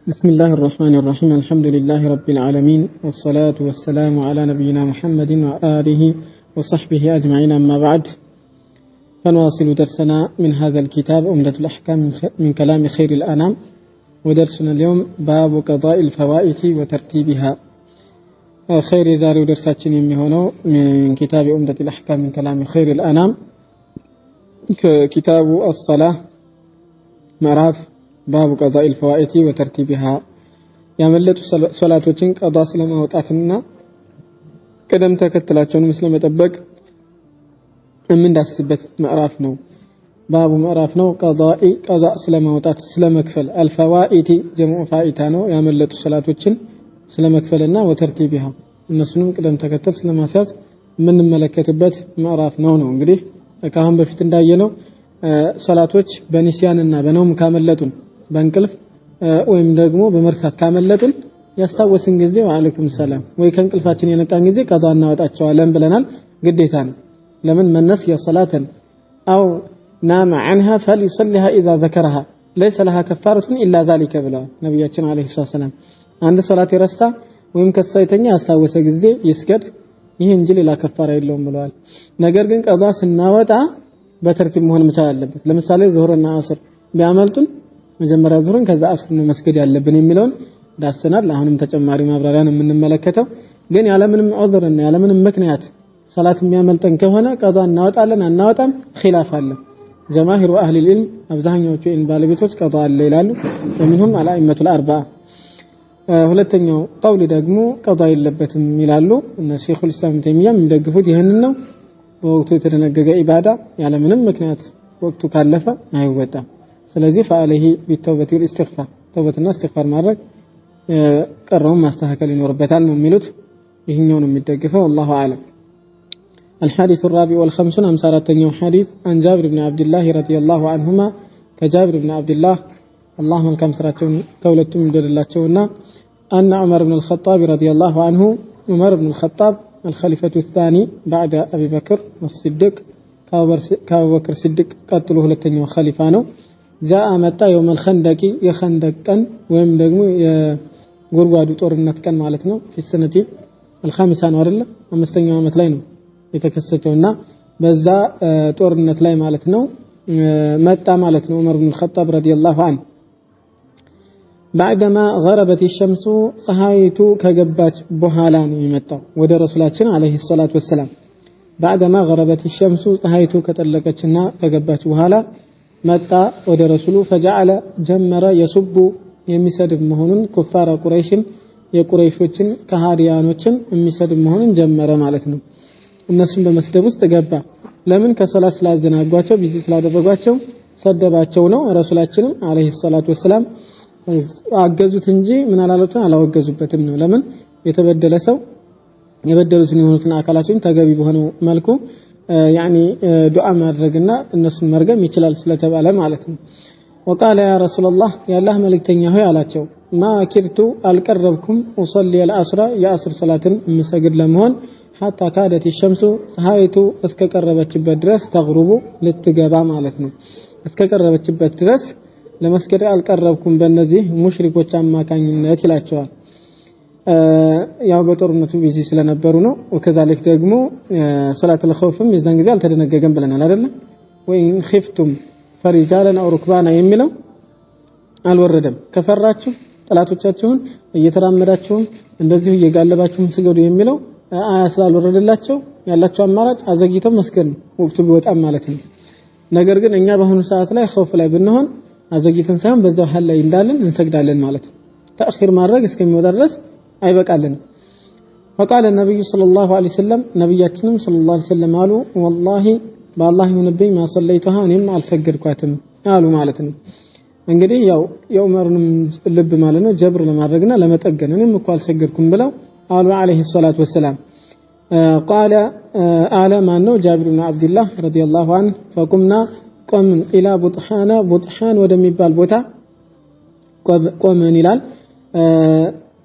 بسم الله الرحمن الرحيم الحمد لله رب العالمين والصلاة والسلام على نبينا محمد وآله وصحبه أجمعين أما بعد فنواصل درسنا من هذا الكتاب عمدة الأحكام من كلام خير الأنام ودرسنا اليوم باب قضاء الفوائت وترتيبها خير زاري درساتين يمهونو من كتاب عمدة الأحكام من كلام خير الأنام كتاب الصلاة معراف باب قضاء الفوائت وترتيبها ያመለጡ ሶላቶችን ቀዷ ስለማውጣትና ቀደም ተከተላቸውን መስለም መጠበቅ እንዳስበት ምዕራፍ ነው ባቡ ምዕራፍ ነው ቀዷ ስለማውጣት ስለመክፈል الفوائت جمع فائታ ነው ያመለጡ ሶላቶችን ስለመክፈልና ወተርቲቢሃ እነሱንም ቀደም ተከተል ስለማሳዝ ምን መለከትበት ምዕራፍ ነው እንግዲህ ካሁን በፊት እንዳየነው ሶላቶች በኒስያንና በነውም ካመለጡን በእንቅልፍ ወይም ደግሞ በመርሳት ካመለጡን ያስታወስን ጊዜ ወአለይኩም ሰላም ወይ ከእንቅልፋችን የነቃን ጊዜ ቀዷ እናወጣቸዋለን ብለናል ግዴታ ነው ለምን መነስ የሶላተን አው ናማ عنها فليصليها اذا ذكرها ليس لها كفاره الا ذلك ብለዋል ነብያችን አለይሂ ሰላም አንድ ሶላት ይረሳ ወይም ከሳይተኛ ያስታወሰ ጊዜ ይስገድ ይሄ እንጂ ሌላ ከፋራ የለውም ብለዋል ነገር ግን ቀዷ ስናወጣ በተርቲብ መሆን መቻል አለበት ለምሳሌ ዙህርና አስር ቢያመልጡን መጀመሪያ ዙህርን ከዛ አስርን መስገድ ያለብን የሚለውን ዳሰናል አሁንም ተጨማሪ ማብራሪያን የምንመለከተው ግን ያለምንም ዑዝርና ያለምንም ምክንያት ሶላት የሚያመልጠን ከሆነ ቀዷ እናወጣለን አናወጣም ኺላፍ አለ ጀማሂሩ አህሊ العلم አብዛኛዎቹ ባለቤቶች ቀዷ አለ ይላሉ ወሚንሁም አልአኢመቱል አርባዓ ሁለተኛው ቀውል ደግሞ ቀዷ የለበትም ይላሉ እነ ሼኹል ኢስላም ተይሚያም እንደግፉት ይሄንን ነው በወቅቱ የተደነገገ ኢባዳ ያለምንም ምክንያት ወቅቱ ካለፈ አይወጣም ስለዚህ فعليه بالتوبة والاستغفار ተውበትና استغفار ማድረግ ቀረው ማስተካከል ይኖርበታል ነው የሚሉት ይሄኛው ነው የሚደግፈው والله اعلم الحديث الرابع والخمسون 54ኛው حديث عن جابر بن عبد الله رضي الله عنهما كجابر بن عبد الله اللهم መልካም ስራቸውን ከሁለቱም ይደረላቸውና أن عمر بن الخطاب رضي الله عنه عمر بن الخطاب الخليفة الثاني بعد أبي بكر الصديق كأبو بكر الصديق قتلوا ሁለተኛው ኸሊፋ ነው جاء متى يوم الخندق يخندق ቀን ወይም ደግሞ የጉርጓዱ ጦርነት ቀን ማለት ነው في السنة الخامسة ነው አይደል አምስተኛው አመት ላይ ነው የተከሰተውና በዛ ጦርነት ላይ ማለት ነው መጣ ማለት ነው ዑመር ኢብኑ الخطاب رضي الله عنه بعدما غربت الشمس ፀሐይቱ ከገባች በኋላ ነው የመጣው ወደ ረሱላችን አለይሂ ሰላቱ ወሰለም بعدما غربت الشمس ፀሐይቱ ከጠለቀችና ከገባች በኋላ መጣ ወደ ረሱሉ فجعل جمر يسب የሚሰድብ መሆኑን ኩፋራ ቁረይሽን የቁረይሾችን ከሃዲያኖችን የሚሰድብ መሆኑን ጀመረ ማለት ነው እነሱን በመስደብ ውስጥ ገባ ለምን ከሶላት ስላዘናጓቸው ቢዚ ስላደረጓቸው ሰደባቸው ነው ረሱላችንም አለይሂ ሰላቱ ወሰለም አገዙት እንጂ ምን አላሉትን አላወገዙበትም ነው ለምን የተበደለ ሰው የበደሉትን የሆኑትን አካላችን ተገቢ በሆነው መልኩ يعني دعاء ማድረግና እነሱን መርገም ይችላል ስለተባለ ማለት ነው وقال يا رسول الله يا الله መልእክተኛ ሆይ አላቸው ما كرت القربكم اصلي العصر يا عصر صلاتን መስገድ ለመሆን حتى كادت الشمس ፀሐይቱ እስከቀረበችበት ድረስ ተغرب ልትገባ ማለት ነው እስከቀረበችበት ድረስ ለመስገድ አልቀረብኩም በእነዚህ ሙሽሪኮች አማካኝነት ይላቸዋል ያው በጦርነቱ ቢዚ ስለነበሩ ነው ወከዛልክ ደግሞ ሶላት الخوفም የዛን ጊዜ አልተደነገገም ብለናል አይደል ወይ ኺፍቱም ፈሪጃለን አው ሩክባና የሚለው አልወረደም ከፈራችሁ ጠላቶቻችሁን እየተራመዳችሁ እንደዚሁ እየጋለባችሁ ስገዱ የሚለው አያ ስላልወረደላቸው ያላችሁ አማራጭ አዘግይተው መስገድ ነው ወቅቱ ቢወጣም ማለት ነው ነገር ግን እኛ በአሁኑ ሰዓት ላይ ኸውፍ ላይ ብንሆን አዘግይተን ሳይሆን በዛው ሐል ላይ እንዳለን እንሰግዳለን ማለት ነው ተአኺር ማድረግ እስከሚወጣ ድረስ አይበቃልንም فقال النبي صلى الله عليه وسلم ነብያችንም صلى الله عليه وسلم አሉ والله بالله ይሁንብኝ ما صليتها እኔም አልሰገድኳትም አሉ ማለት ነው እንግዲህ ያው የዑመርንም ልብ ማለት ነው ጀብር ለማድረግና ለመጠገን እኔም እኮ አልሰገድኩም ብለው አሉ عليه الصلاه والسلام قال آل ما ነው جابر بن عبد الله رضي الله عنه فقمنا قمن الى بطحان ወደሚባል ቦታ ቆመን ይላል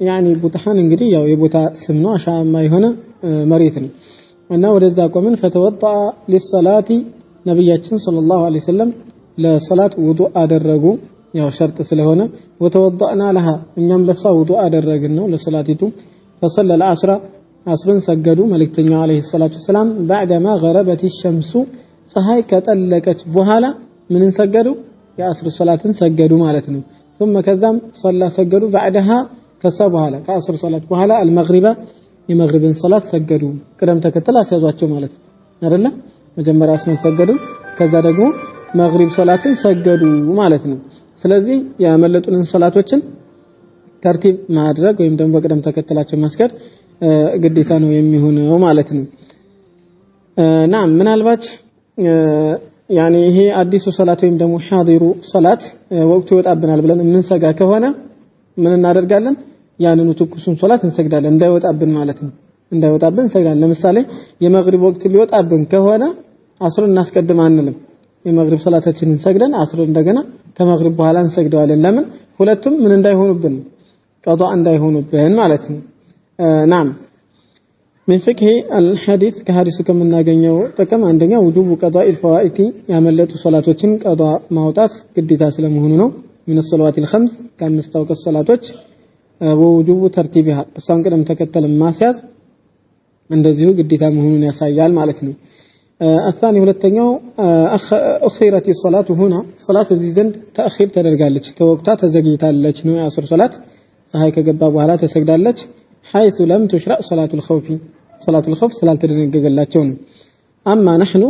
يعني بطحان እንግዲህ ያው የቦታ ስም ነው አሻማ የሆነ መሬት ነው እና ወደዛ ቆመን فتوضأ للصلاه ነብያችን ሰለላሁ ዐለይሂ ወሰለም ለሶላት ውዱእ አደረጉ ያው ሸርጥ ስለሆነ ወተወضأنا لها እኛም በሷ ውዱእ አደረግን ነው ለሶላቲቱ فصلى العصر عصرን ሰገዱ መልእክተኛው አለይሂ ሰላቱ ሰላም بعدما غربت الشمس ፀሐይ ከጠለቀች በኋላ ምንን ሰገዱ የአስር ሶላትን ሰገዱ ማለት ነው ثم ከዛም صلى ሰገዱ بعدها ከሷ በኋላ ከአስር ሶላት በኋላ المغرب የመግሪብን ሶላት ሰገዱ ቅደም ተከተል አስያዟቸው ማለት ነው አይደለ መጀመሪያ አስርን ሰገዱ ከዛ ደግሞ መግሪብ ሶላትን ሰገዱ ማለት ነው ስለዚህ ያመለጡንን ሶላቶችን ተርቲብ ማድረግ ወይም ደግሞ በቅደም ተከተላቸው መስገድ ግዴታ ነው የሚሆነው ማለት ነው ናም ምናልባት ያኒ ይሄ አዲሱ ሶላት ወይም ደግሞ ሐዲሩ ሶላት ወቅቱ ይወጣብናል ብለን እንሰጋ ከሆነ ምን እናደርጋለን ያንኑ ትኩሱን ሶላት እንሰግዳለን እንዳይወጣብን ማለት ነው እንዳይወጣብን እንሰግዳለን ለምሳሌ የመግሪብ ወቅት ሊወጣብን ከሆነ አስሩን እናስቀድም አንልም የመግሪብ ሶላታችንን ሰግደን አስር እንደገና ከመግሪብ በኋላ እንሰግደዋለን ለምን ሁለቱም ምን እንዳይሆኑብን ቀዷ እንዳይሆኑብን ማለት ነው ናም من فقه الحديث كحديث كما እናገኘው ጥቅም አንደኛ وجوب قضاء الفوائد ያመለጡ ሶላቶችን ቀዷ ማውጣት ግዴታ ስለመሆኑ ነው من الصلوات الخمس ከአምስት ወቅት ሶላቶች ووجوب ترتيبها እሷን ቅደም ተከተል ማስያዝ እንደዚሁ ግዴታ መሆኑን ያሳያል ማለት ነው الثاني ሁለተኛው اخيرت الصلاه هنا صلاه እዚህ ዘንድ ተአኺር ተደርጋለች ከወቅቷ ተዘግይታለች ነው የአስር ሶላት ፀሐይ ከገባ በኋላ ተሰግዳለች حيث لم تشرع صلاه الخوف صلاه الخوف ስላልተደነገገላቸው ነው اما نحن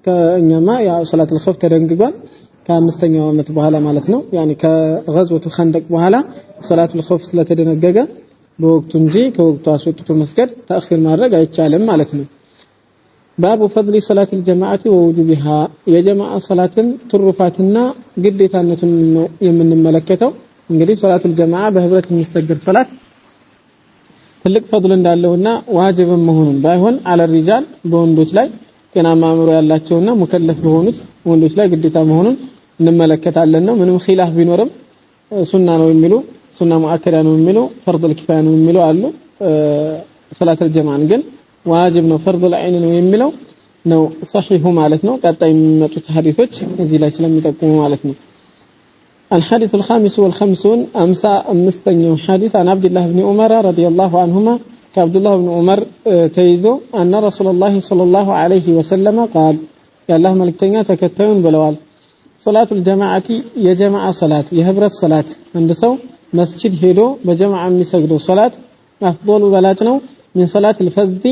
ከኛማ ያ صلاه الخوف ተደንግጓል ከአምስተኛው ዓመት በኋላ ማለት ነው يعني ከغزوه خندق በኋላ صلاه الخوف ስለተደነገገ በወቅቱ እንጂ ከወቅቱ አስወጥቶ መስገድ ተአኺር ማድረግ አይቻልም ማለት ነው باب فضل صلاه الجماعه ووجوبها የጀማዓ ሶላትን ትሩፋትና ግዴታነቱን ነው የምንመለከተው እንግዲህ ሶላቱል ጀማዓ በህብረት የሚሰገድ ሶላት ትልቅ ፈድል እንዳለውና ዋጅብም መሆኑን ባይሆን አለ ሪጃል በወንዶች ላይ ጤናማ አእምሮ ያላቸውና ሙከለፍ በሆኑት ወንዶች ላይ ግዴታ መሆኑን እንመለከታለን ነው ምንም ኺላፍ ቢኖርም ሱና ነው የሚሉ ሱና ሙአከዳ ነው የሚሉ ፈርዱል ኪፋያ ነው የሚሉ አሉ ሶላቱል ጀማዓን ግን ዋጅብ ነው ፈርዱል ዐይን ነው የሚለው ነው صحيح ማለት ነው ቀጣይ የሚመጡት ሐዲሶች እዚህ ላይ ስለሚጠቁሙ ማለት ነው الحديث الخامس والخمسون أمسى أمستنيو حديث عن عبد الله بن عمر رضي الله عنهما كعبد الله بن عمر تيزو أن رسول الله صلى الله عليه وسلم قال يا الله ملكتنا تكتون بلوال صلاة الجماعة يا جماعة صلاة يهبرت صلاة عند سو مسجد هيدو بجماعة مسجدو صلاة أفضل بلاتنا من صلاة الفذ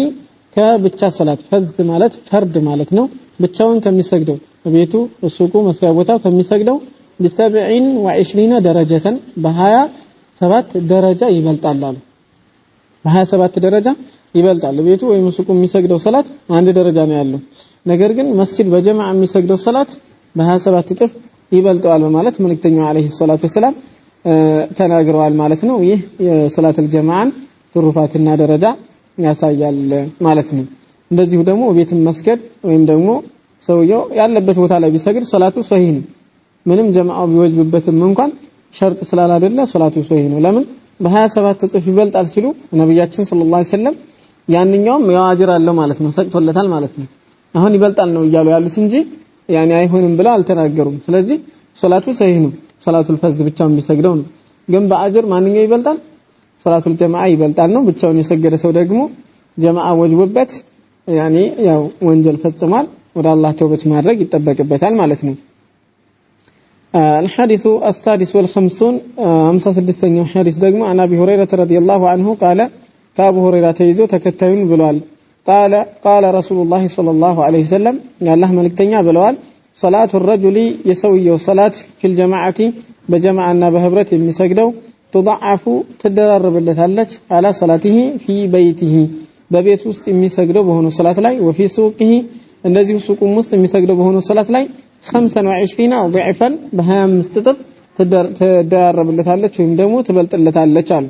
كبتشا صلاة فذ مالت فرد مالتنا بتشاون كمسجدو بيتو السوقو مسيابوتا كمسجدو ب27 درجة بهايا 7 درجة ይበልጣል በ27 ደረጃ ይበልጣል ቤቱ ወይ ሙስቁ የሚሰግደው ሶላት አንድ ደረጃ ነው ያለው ነገር ግን መስጂድ በጀማዓ የሚሰግደው ሶላት በ27 እጥፍ ይበልጣል ማለት መልእክተኛው አለይሂ ሰላቱ ሰላም ተናግረዋል ማለት ነው ይህ የሶላተል ጀማዓን ትሩፋትና ደረጃ ያሳያል ማለት ነው እንደዚሁ ደግሞ ቤትን መስገድ ወይም ደግሞ ሰውየው ያለበት ቦታ ላይ ቢሰግድ ሶላቱ ሶሂህ ነው ምንም ጀማዓው ቢወጅብበትም እንኳን ሸርጥ ስላላደለ ሶላቱ ሶሂህ ነው ለምን በ27 እጥፍ ይበልጣል ሲሉ ነብያችን ሰለላሁ ዐለይሂ ወሰለም ያንኛውም ያዋጅር አለው ማለት ነው ሰጥቶለታል ማለት ነው አሁን ይበልጣል ነው እያሉ ያሉት እንጂ ያኔ አይሆንም ብለው አልተናገሩም ስለዚህ ሶላቱ ሶሂህ ነው ሶላቱል ፈዝ ብቻውን ቢሰግደው ነው ግን በአጅር ማንኛው ይበልጣል ሶላቱል ጀማዓ ይበልጣል ነው ብቻውን የሰገደ ሰው ደግሞ ጀማዓ ወጅቦበት ያኔ ያው ወንጀል ፈጽሟል ወደ አላህ ተውበት ማድረግ ይጠበቅበታል ማለት ነው الحديث السادس والخمسون 56 حديث ደግሞ عن ابي هريره رضي الله عنه قال كابو هريره تيزو ተከታዩን ብሏል قال رسول الله صلى الله عليه وسلم يا الله ملكتኛ ብለዋል صلاه الرجل يسويو صلاه في الجماعه بجماعنا بهبرت የሚሰግደው تضعف ትደራረብለታለች على صلاته في بيته በቤት ውስጥ የሚሰግደው በሆነ ሶላት ላይ وفي سوقه እንደዚሁ ሱቁም ውስጥ የሚሰግደው በሆነ ሶላት ላይ 25 ضعفا በ25 እጥፍ ትደራረብለታለች ወይም ደግሞ ትበልጥለታለች አሉ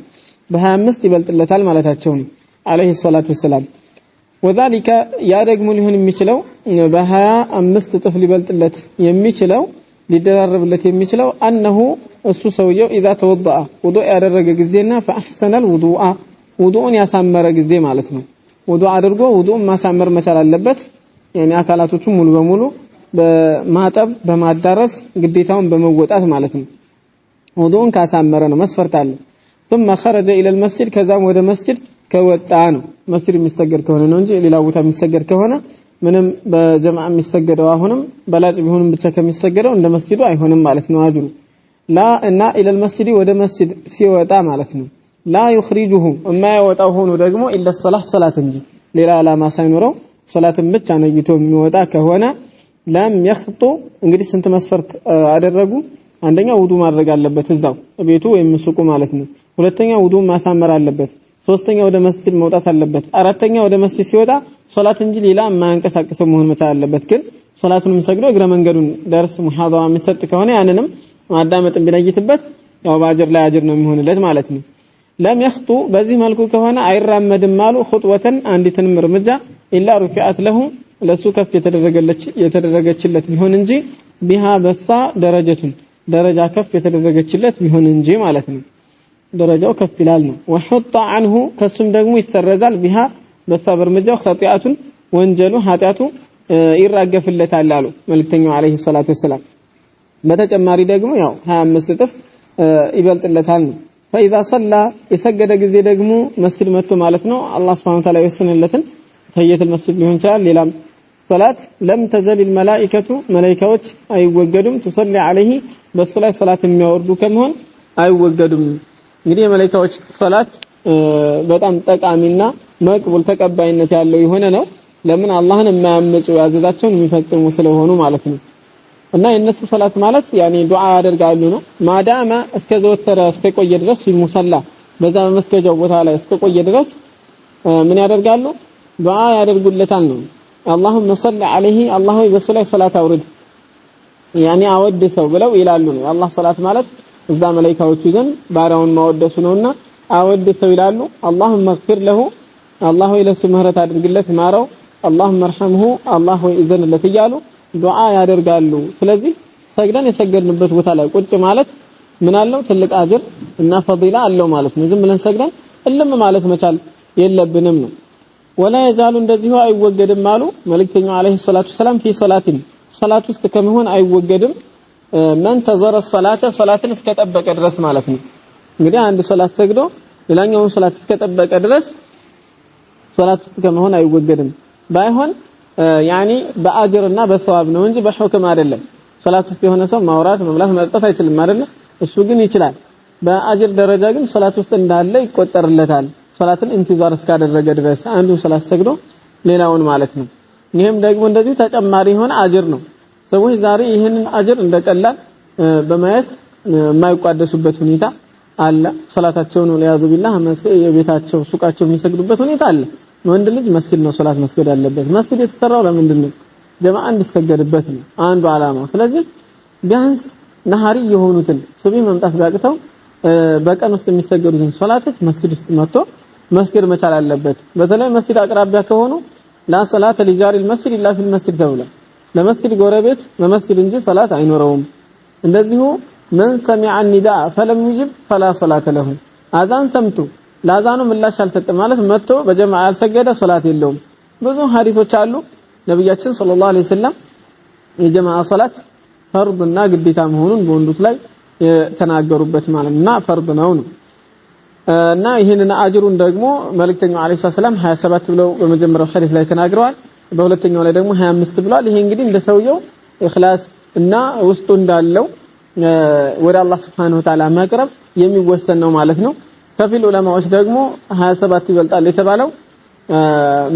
በ25 ይበልጥለታል ማለታቸው ነው አለይሂ ሰላቱ ወሰለም وذلك ያ ደግሞ ሊሆን የሚችለው በ25 እጥፍ ሊበልጥለት የሚችለው ሊደራረብለት የሚችለው انه እሱ ሰውየው اذا توضأ ውዱእ ያደረገ ጊዜና فاحسن الوضوء ውዱኡን ያሳመረ ጊዜ ማለት ነው ውዱእ አድርጎ ውዱኡን ማሳመር መቻል አለበት يعني አካላቶቹ ሙሉ በሙሉ በማጠብ በማዳረስ ግዴታውን በመወጣት ማለት ነው ውዱን ካሳመረ ነው መስፈርት አለ ثم خرج الى المسجد ከዛም ወደ መስጂድ ከወጣ ነው መስጂድ የሚሰገድ ከሆነ ነው እንጂ ሌላ ቦታ የሚሰገድ ከሆነ ምንም በጀማዓ የሚሰገደው አሁንም በላጭ ቢሆንም ብቻ ከሚሰገደው እንደ መስጂዱ አይሆንም ማለት ነው አጅሩ ላ እና الى المسجد ወደ መስጂድ ሲወጣ ማለት ነው لا يخرجه ما يوጣው ሆኖ ደግሞ الا الصلاه صلاه እንጂ ሌላ አላማ ሳይኖረው ሶላትን ብቻ ነይቶ የሚወጣ ከሆነ ለም يخط እንግዲህ ስንት መስፈርት አደረጉ አንደኛ ውዱ ማድረግ አለበት እዛው ቤቱ ወይም ሱቁ ማለት ነው ሁለተኛ ውዱ ማሳመር አለበት ሶስተኛ ወደ መስጂድ መውጣት አለበት አራተኛ ወደ መስጂድ ሲወጣ ሶላት እንጂ ሌላ ማንቀሳቀሰው መሆን መቻል አለበት ግን ሶላቱንም ሰግዶ እግረ መንገዱን ደርስ ሙሐደራ የሚሰጥ ከሆነ ያንንም ማዳመጥን ቢነይትበት ያው ባጅር ላይ አጅር ነው የሚሆንለት ማለት ነው ለም يخطو በዚህ መልኩ ከሆነ አይራመድም ማሉ ኹጥወተን አንዲትንም እርምጃ ኢላ ሩፊዓት ለሁ ለሱ ከፍ የተደረገችለት ቢሆን እንጂ ቢሃ በሳ ደረጃ ከፍ የተደረገችለት ቢሆን እንጂ ማለት ነው ደረጃው ከፍ ይላል ነው ወሁጣ عنه ከሱም ደግሞ ይሰረዛል ቢሃ በሳ በርምጃው ኸጢአቱን ወንጀሉ ኃጢአቱ ይራገፍለታል አሉ መልእክተኛው አለይሂ ሰላቱ ወሰለም በተጨማሪ ደግሞ ያው 25 እጥፍ ይበልጥለታል ነው فاذا صلى የሰገደ ጊዜ ደግሞ መስጂድ መጥቶ ማለት ነው አላህ Subhanahu Wa Ta'ala የወሰነለትን ተየተል መስጂድ ሊሆን ይችላል ሌላም ሶላት ለም ተዘል الملائكه መላእክቶች አይወገዱም تصلي عليه በሱ ላይ ሶላት የሚያወርዱ ከመሆን አይወገዱም እንግዲህ የመላእክቶች ሶላት በጣም ጠቃሚና መቅቡል ተቀባይነት ያለው የሆነ ነው ለምን አላህን የማያምፁ ያዘዛቸውን የሚፈጽሙ ስለሆኑ ማለት ነው እና የነሱ ሶላት ማለት ያኔ ዱዓ ያደርጋሉ ነው ማዳማ እስከዘወተረ እስከቆየ ድረስ ሙሰላ በዛ በመስገጃው ቦታ ላይ እስከቆየ ድረስ ምን ያደርጋሉ ዱዓ ያደርጉለታል ነው اللهم صل عليه الله በሱ ላይ ሶላት አውርድ ያኔ አወድሰው ብለው ይላሉ ነው አላህ ሶላት ማለት እዛ መላእክቶቹ ዘንድ ባሪያውን ማወደሱ ነውና አወድሰው ይላሉ اللهم اغفر له الله ለሱ ምህረት አድርግለት ማረው اللهم ارحمه الله ይዘንለት ይያሉ ዱዓ ያደርጋሉ ስለዚህ ሰግደን የሰገድንበት ቦታ ላይ ቁጭ ማለት ምን አለው ትልቅ አጅር እና ፈዲላ አለው ማለት ነው ዝም ብለን ሰግደን እልም ማለት መቻል የለብንም ነው ولا يزال እንደዚሁ አይወገድም አሉ መልእክተኛው አለይሂ ሰላቱ ሰላም في ሶላት ውስጥ ከመሆን አይወገድም من تزر الصلاه ሶላትን እስከጠበቀ ድረስ ማለት ነው እንግዲህ አንድ ሶላት ሰግዶ ሌላኛውን ሶላት እስከጠበቀ ድረስ ሶላት ውስጥ ከመሆን አይወገድም ባይሆን ያኒ በአጅርና በሰዋብ ነው እንጂ በሁክም አይደለም ሶላት ውስጥ የሆነ ሰው ማውራት መብላት መጠጣት አይችልም አይደል እሱ ግን ይችላል በአጅር ደረጃ ግን ሶላት ውስጥ እንዳለ ይቆጠርለታል ሶላትን ኢንቲዛር እስካደረገ ድረስ አንዱ ሶላት ሰግዶ ሌላውን ማለት ነው ይሄም ደግሞ እንደዚህ ተጨማሪ የሆነ አጅር ነው ሰዎች ዛሬ ይሄንን አጅር እንደቀላል በማየት የማይቋደሱበት ሁኔታ አለ ሶላታቸውን ለያዙ ቢላህ የቤታቸው ሱቃቸው የሚሰግዱበት ሁኔታ አለ ወንድ ልጅ መስጂድ ነው ሶላት መስገድ ያለበት መስጂድ የተሰራው ለምንድን ነው ጀማዓ እንዲሰገድበት ነው አንዱ አላማው ስለዚህ ቢያንስ ነሃሪ የሆኑትን ሱቢ መምጣት ቢያቅተው በቀን ውስጥ የሚሰገዱትን ሶላቶች መስጂድ ውስጥ መጥቶ መስገድ መቻል አለበት በተለይ መስጂድ አቅራቢያ ከሆኑ ላ ሶላተ ሊጃሪ المسجد الا في المسجد ተብሏል ለመስጂድ ጎረቤት በመስጂድ እንጂ ሶላት አይኖረውም እንደዚሁ من سمع النداء فلم يجب فلا صلاة له አዛን ሰምቶ ለአዛኑ ምላሽ አልሰጠ ማለት መጥቶ በጀማዓ ያልሰገደ ሶላት የለውም ብዙ ሐዲሶች አሉ ነብያችን ሰለላሁ ዐለይሂ ወሰለም የጀማዓ ሶላት ፈርድና ግዴታ መሆኑን በወንዶች ላይ የተናገሩበት ማለትና ፈርድ ነው እና ይሄንን አጅሩን ደግሞ መልእክተኛው አለይሂ ሰላም 27 ብለው በመጀመሪያው ሐዲስ ላይ ተናግረዋል በሁለተኛው ላይ ደግሞ 25 ብለዋል ይሄ እንግዲህ እንደ ሰውየው ኢኽላስ እና ውስጡ እንዳለው ወደ አላህ Subhanahu Wa Ta'ala መቅረብ የሚወሰን ነው ማለት ነው ከፊል ዑለማዎች ደግሞ 27 ይበልጣል የተባለው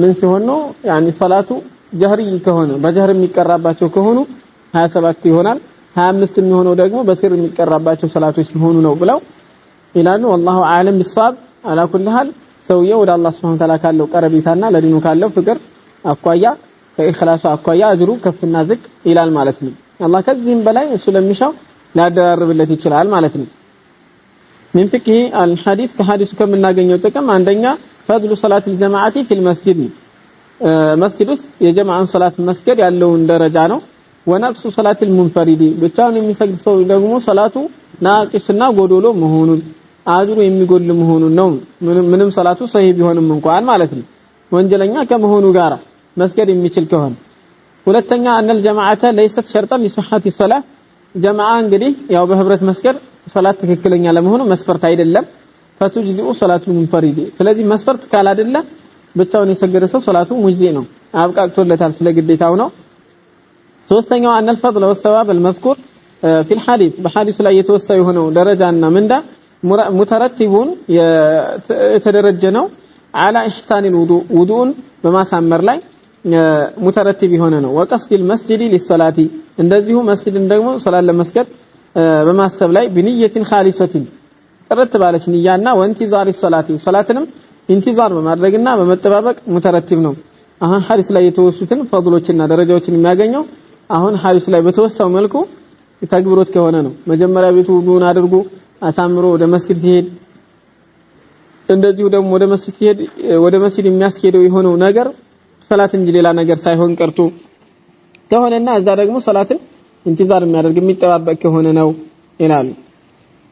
ምን ሲሆን ነው ያኒ ሶላቱ ጀህሪ ከሆነ በጀህር የሚቀራባቸው ከሆኑ 27 ይሆናል 25 የሚሆነው ደግሞ በስር የሚቀራባቸው ሶላቶች ሲሆኑ ነው ብለው ይላሉ والله اعلم بالصواب على كل حال ሰውየው ወደ አላህ Subhanahu Wa Ta'ala ካለው ቀረቤታና ለዲኑ ካለው ፍቅር አቋያ ከኢኽላሱ አቋያ አጅሩ ከፍና ዝቅ ይላል ማለት ነው አላህ ከዚህም በላይ እሱ ለሚሻው ሊያደራርብለት ይችላል ማለት ነው من فقه الحديث كحديث كم እናገኘው ጥቅም አንደኛ فضل صلاه الجماعه في المسجد መስጂድ ውስጥ የጀማዓን ሶላት መስገድ ያለውን ደረጃ ነው ወነቅሱ صلاه المنفرد ብቻውን የሚሰግድ ሰው ደግሞ ሶላቱ ናቂስና ጎዶሎ መሆኑን አጅሩ የሚጎል መሆኑን ነው ምንም ሶላቱ ሰሂህ ቢሆንም እንኳን ማለት ነው ወንጀለኛ ከመሆኑ ጋር መስገድ የሚችል ከሆነ ሁለተኛ ان الجماعه ليست شرطا لصحه الصلاه ጀማዓ እንግዲህ ያው በህብረት መስገድ ሶላት ትክክለኛ ለመሆኑ መስፈርት አይደለም ፈቱጅዚኡ ሶላቱል ሙንፈሪድ ስለዚህ መስፈርት ካል አይደለ ብቻውን የሰገደ ሰው ሶላቱ ሙጅዚ ነው አብቃቅቶለታል ስለ ግዴታው ነው ሶስተኛው አን الفضل والثواب المذكور في الحديث በሐዲሱ ላይ የተወሳው የሆነው ደረጃና ምንዳ ሙተረቲቡን የተደረጀ ነው على احسان الوضوء ውዱኡን በማሳመር ላይ ሙተረቲብ የሆነ ነው وقصد المسجد للصلاه እንደዚሁ መስጂድን ደግሞ ሶላት ለመስገድ በማሰብ ላይ بنيه خالصه ጥርት ባለች ንያና ወንቲዛሪ ሶላቲ ሶላትንም ኢንቲዛር በማድረግና በመጠባበቅ ሙተረቲብ ነው አሁን ሐዲስ ላይ የተወሱትን ፈድሎችና ደረጃዎችን የሚያገኘው አሁን ሐዲስ ላይ በተወሳው መልኩ ተግብሮት ከሆነ ነው መጀመሪያ ቤቱ ውዱን አድርጎ አሳምሮ ወደ መስጊድ ሲሄድ እንደዚሁ ደግሞ ወደ መስጊድ ሲሄድ ወደ መስጊድ የሚያስኬደው የሆነው ነገር ሶላት እንጂ ሌላ ነገር ሳይሆን ቀርቶ ከሆነና እዛ ደግሞ ሶላትን ኢንቲዛር የሚያደርግ የሚጠባበቅ ከሆነ ነው ይላሉ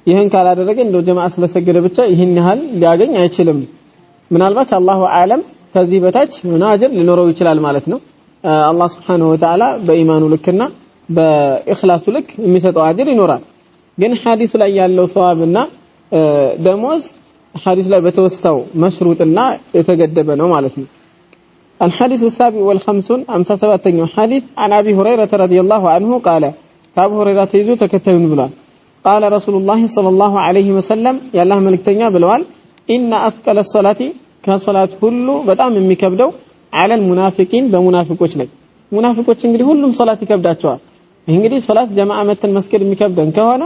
ይሄን ካላደረገ እንደው ጀማዓ ስለሰገደ ብቻ ይሄን ያህል ሊያገኝ አይችልም ምናልባት አላሁ አለም ከዚህ በታች ምን አጅር ሊኖረው ይችላል ማለት ነው አላህ Subhanahu Wa Ta'ala በኢማኑ ልክና በእኽላሱ ልክ የሚሰጠው አጅር ይኖራል ግን ሐዲስ ላይ ያለው ሰዋብና ደሞዝ ሐዲስ ላይ በተወሰው መሽሩጥና የተገደበ ነው ማለት ነው الحديث السابع والخمسون 57ኛው ሐዲስ عن ابي هريره رضي الله عنه قال አቡ ሁረይራ ተይዞ ተከታዩን ብሏል قال رسول الله صلى الله عليه وسلم يا الله መልእክተኛ ብለዋል ان اثقل الصلاه ከሶላት ሁሉ በጣም የሚከብደው على المنافقين በሙናፊቆች ላይ ሙናፊቆች እንግዲህ ሁሉም ሶላት ይከብዳቸዋል እንግዲህ ሶላት ጀማዓ መተን መስገድ የሚከብደን ከሆነ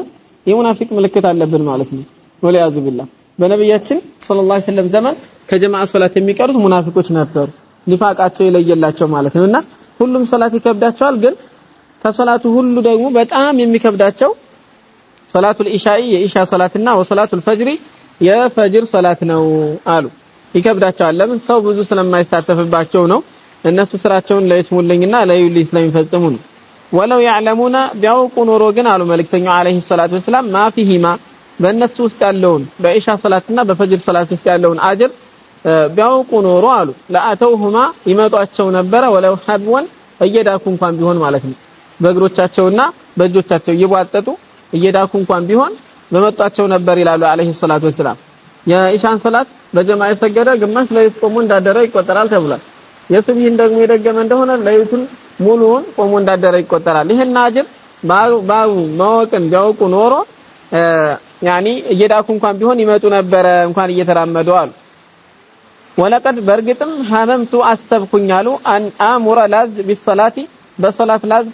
የሙናፊቅ ምልክት አለብን ማለት ነው ወለያዝ ቢላህ በነብያችን ሰለላሁ ዐለይሂ ወሰለም ዘመን ከጀማዓ ሶላት የሚቀሩት ሙናፊቆች ነበሩ ኒፋቃቸው ይለየላቸው ማለት ነውና ሁሉም ሶላት ይከብዳቸዋል ግን ከሶላቱ ሁሉ ደግሞ በጣም የሚከብዳቸው ሶላቱል ኢሻኢ የኢሻ ሶላትና ወሶላቱል ፈጅሪ የፈጅር ሶላት ነው አሉ ይከብዳቸዋል ለምን ሰው ብዙ ስለማይሳተፍባቸው ነው እነሱ ስራቸውን ለይስሙልኝና ለዩልኝ ስለሚፈጽሙ ነው ወለው ያዕለሙና ቢያውቁ ኖሮ ግን አሉ መልእክተኛው አለይሂ ሰላቱ ወሰለም ማፊሂማ በእነሱ ውስጥ ያለውን በኢሻ ሶላትና በፈጅር ሶላት ውስጥ ያለውን አጅር ቢያውቁ ኖሮ አሉ ለአተውሁማ ይመጧቸው ነበር ወለው ሐብወን እየዳኩ እንኳን ቢሆን ማለት ነው በእግሮቻቸውና በእጆቻቸው እየቧጠጡ እየዳኩ እንኳን ቢሆን በመጧቸው ነበር ይላሉ አለይሂ ሰላቱ ወሰለም የኢሻን ሶላት በጀማዓ የሰገደ ግማሽ ለይት ቆሞ እንዳደረ ይቆጠራል ተብሏል የሱብሂን ደግሞ የደገመ እንደሆነ ለይቱን ሙሉውን ቆሞ እንዳደረ ይቆጠራል ይሄን አጅር ባው ማወቅን ቢያውቁ ኖሮ ያኒ እየዳኩ እንኳን ቢሆን ይመጡ ነበር እንኳን እየተራመዱ አሉ ወለቀድ በርግጥም ሐመምቱ አስተብኩኛሉ አን አሙረ ላዝ ቢሰላቲ በሶላት ላዝ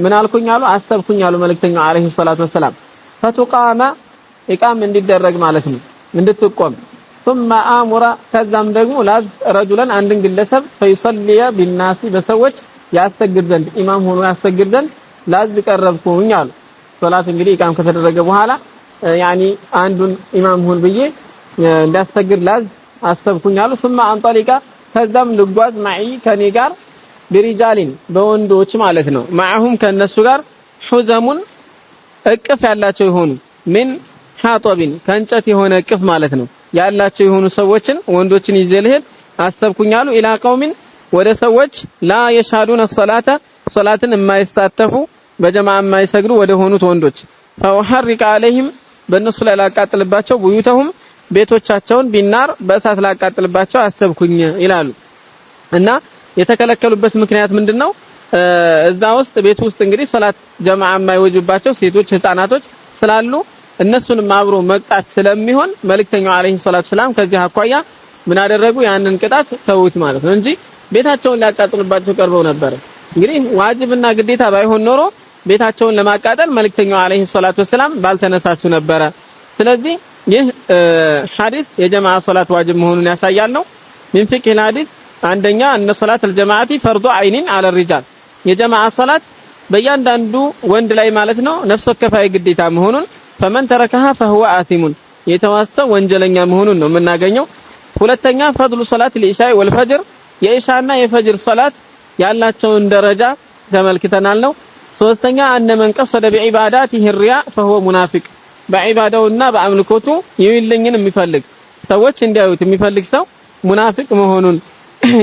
ምን አልኩኛሉ አስተብኩኛሉ መልእክተኛው አለይሂ ሰላቱ ወሰለም ፈቱቃማ ኢቃም እንዲደረግ ማለት ነው እንድትቆም ثم امر ከዛም ደግሞ ላዝ ረጁላን አንድን ግለሰብ ፈይሰልያ ቢልናሲ በሰዎች ያሰግድ ዘንድ ኢማም ሆኖ ያሰግድ ዘንድ ላዝ ቀረብኩኝ አሉ ሶላት እንግዲህ ኢቃም ከተደረገ በኋላ ያኒ አንዱን ኢማም ሆን ብዬ እንዳሰግድ ላዝ አሰብኩኝ አሉ ثم አንጠሊቃ ከዛም ልጓዝ ማይ ከኔ ጋር በሪጃሊን በወንዶች ማለት ነው ማአሁም ከነሱ ጋር ሁዘሙን እቅፍ ያላቸው ይሆኑ ምን ሐጦቢን ከእንጨት የሆነ እቅፍ ማለት ነው ያላቸው የሆኑ ሰዎችን ወንዶችን ይዘልህል አሰብኩኛሉ ኢላ ቀውሚን ወደ ሰዎች ላ የሻዱን الصلاه ሶላትን የማይሳተፉ በጀማዓ የማይሰግዱ ወደ ሆኑት ወንዶች ፈውሐሪቀ عليهم በእነሱ ላይ ላቃጥልባቸው ቡዩተሁም ቤቶቻቸውን ቢናር በእሳት ላቃጥልባቸው አሰብኩኝ ይላሉ እና የተከለከሉበት ምክንያት ምንድነው እዛ ውስጥ ቤት ውስጥ እንግዲህ ሶላት ጀማዓ የማይወጁባቸው ሴቶች ህፃናቶች ስላሉ እነሱንም አብሮ መቅጣት ስለሚሆን መልእክተኛው አለይሂ ሰላቱ ሰላም ከዚህ አኳያ ምን አደረጉ ያንን ቅጣት ተውት ማለት ነው እንጂ ቤታቸውን ሊያቃጥሉባቸው ቀርበው ነበር እንግዲህ ዋጅብና ግዴታ ባይሆን ኖሮ ቤታቸውን ለማቃጠል መልእክተኛው አለይሂ ሰላቱ ሰላም ባልተነሳሱ ነበር ስለዚህ ይህ ሐዲስ የጀማዓ ሶላት ዋጅብ መሆኑን ያሳያል ነው ምን ፍቅህ ሐዲስ አንደኛ እነ ሶላት الجماعه فرض عين على الرجال የጀማዓ ሶላት በእያንዳንዱ ወንድ ላይ ማለት ነው ነፍስ ወከፋይ ግዴታ መሆኑን فمن تركها فهو آثم የተዋሰው ወንጀለኛ መሆኑን ነው የምናገኘው ሁለተኛ فضل صلاه العشاء والفجر የኢሻና የፈጅር ሶላት ያላቸውን ደረጃ ተመልክተናል ነው ሶስተኛ አነ من قصد بعباداته الرياء فهو منافق በዒባዳውና በአምልኮቱ ይልኝን የሚፈልግ ሰዎች እንዲያዩት የሚፈልግ ሰው ሙናፊቅ መሆኑን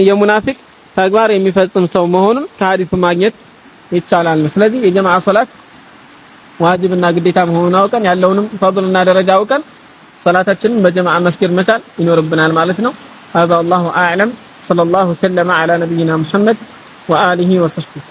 የሙናፊቅ ተግባር የሚፈጽም ሰው መሆኑን ከሐዲሱ ማግኘት ይቻላል ስለዚህ የጀማዓ ሶላት ዋጅብና ግዴታ መሆኑን አውቀን ያለውንም ፈድልና ደረጃ አውቀን ሰላታችንን በጀማዓ መስገድ መቻል ይኖርብናል ማለት ነው። هذا والله أعلم صلى الله وسلم على نبينا محمد وآله وصحبه